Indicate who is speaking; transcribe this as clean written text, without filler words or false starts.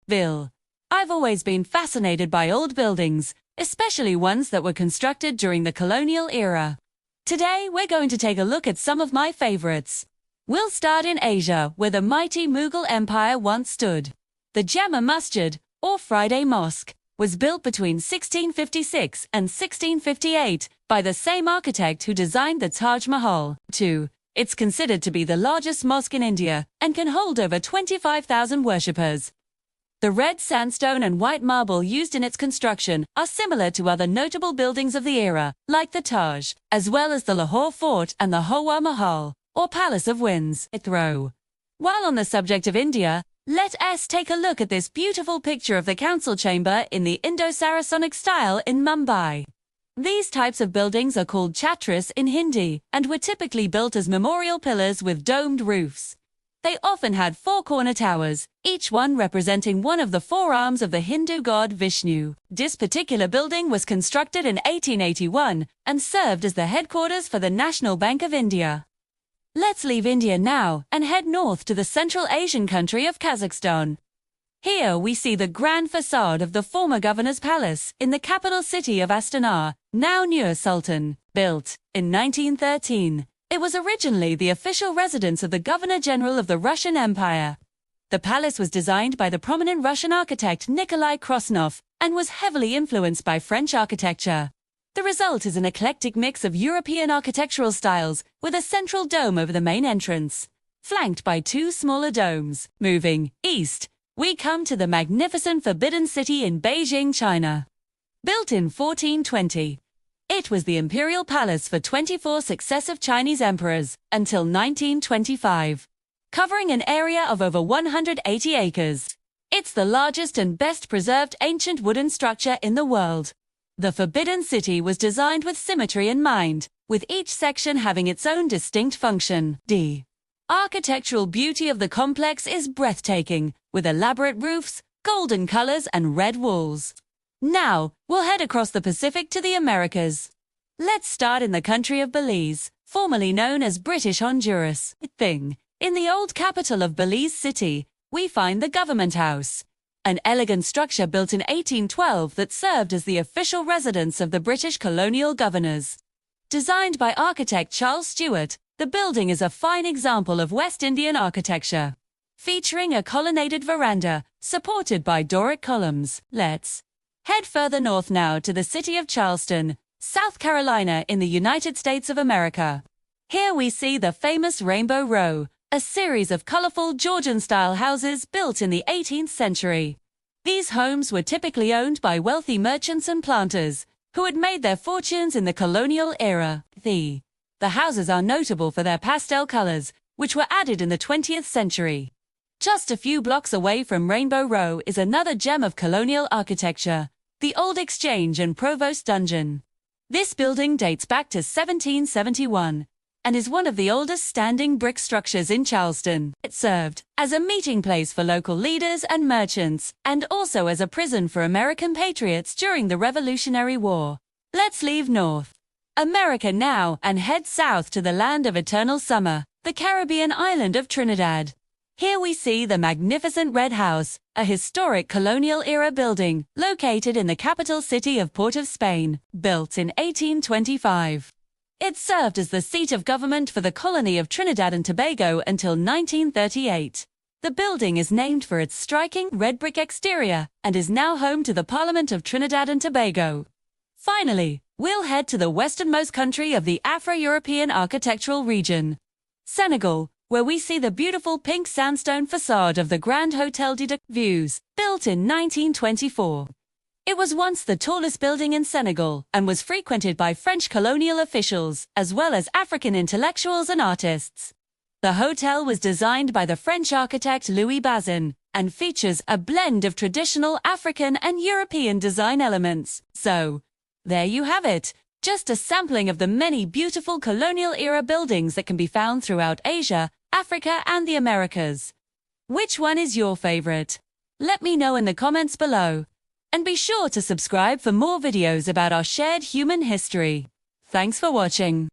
Speaker 1: Ville. I've always been fascinated by old buildings, especially ones that were constructed during the colonial era. Today, we're going to take a look at some of my favorites. We'll start in Asia, where the mighty Mughal Empire once stood. The Jama Masjid, or Friday Mosque, was built between 1656 and 1658 by the same architect who designed the Taj Mahal, too. It's considered to be the largest mosque in India and can hold over 25,000 worshippers. The red sandstone and white marble used in its construction are similar to other notable buildings of the era, like the Taj, as well as the Lahore Fort and the Hawa Mahal, or Palace of Winds. While on the subject of India, let us take a look at this beautiful picture of the council chamber in the Indo-Saracenic style in Mumbai. These types of buildings are called chhatris in Hindi and were typically built as memorial pillars with domed roofs. They often had four corner towers, each one representing one of the four arms of the Hindu god Vishnu. This particular building was constructed in 1881 and served as the headquarters for the National Bank of India. Let's leave India now and head north to the Central Asian country of Kazakhstan. Here we see the grand facade of the former governor's palace in the capital city of Astana, now Nur-Sultan. Built in 1913, it was originally the official residence of the Governor-General of the Russian Empire. The palace was designed by the prominent Russian architect Nikolai Krasnov and was heavily influenced by French architecture. The result is an eclectic mix of European architectural styles with a central dome over the main entrance, flanked by two smaller domes. Moving east, we come to the magnificent Forbidden City in Beijing, China. Built in 1420, it was the imperial palace for 24 successive Chinese emperors until 1925, covering an area of over 180 acres. It's the largest and best preserved ancient wooden structure in the world. The Forbidden City was designed with symmetry in mind, with each section having its own distinct function. The architectural beauty of the complex is breathtaking, with elaborate roofs, golden colors, and red walls. Now, we'll head across the Pacific to the Americas. Let's start in the country of Belize, formerly known as British Honduras. In the old capital of Belize City, we find the Government House, an elegant structure built in 1812 that served as the official residence of the British colonial governors. Designed by architect Charles Stewart, the building is a fine example of West Indian architecture, featuring a colonnaded veranda supported by Doric columns. Let's head further north now to the city of Charleston, South Carolina in the United States of America. Here we see the famous Rainbow Row, a series of colorful Georgian-style houses built in the 18th century. These homes were typically owned by wealthy merchants and planters who had made their fortunes in the colonial era. The houses are notable for their pastel colors, which were added in the 20th century. Just a few blocks away from Rainbow Row is another gem of colonial architecture, the Old Exchange and Provost Dungeon. This building dates back to 1771. And is one of the oldest standing brick structures in Charleston. It served as a meeting place for local leaders and merchants, and also as a prison for American patriots during the Revolutionary War. Let's leave North America now and head south to the land of eternal summer, the Caribbean island of Trinidad. Here we see the magnificent Red House, a historic colonial-era building located in the capital city of Port of Spain, built in 1825. It served as the seat of government for the colony of Trinidad and Tobago until 1938. The building is named for its striking red brick exterior and is now home to the Parliament of Trinidad and Tobago. Finally, we'll head to the westernmost country of the Afro-European architectural region, Senegal, where we see the beautiful pink sandstone facade of the Grand Hotel de Views, built in 1924. It was once the tallest building in Senegal and was frequented by French colonial officials, as well as African intellectuals and artists. The hotel was designed by the French architect Louis Bazin and features a blend of traditional African and European design elements. So, there you have it, just a sampling of the many beautiful colonial-era buildings that can be found throughout Asia, Africa, and the Americas. Which one is your favorite? Let me know in the comments below. And be sure to subscribe for more videos about our shared human history. Thanks for watching.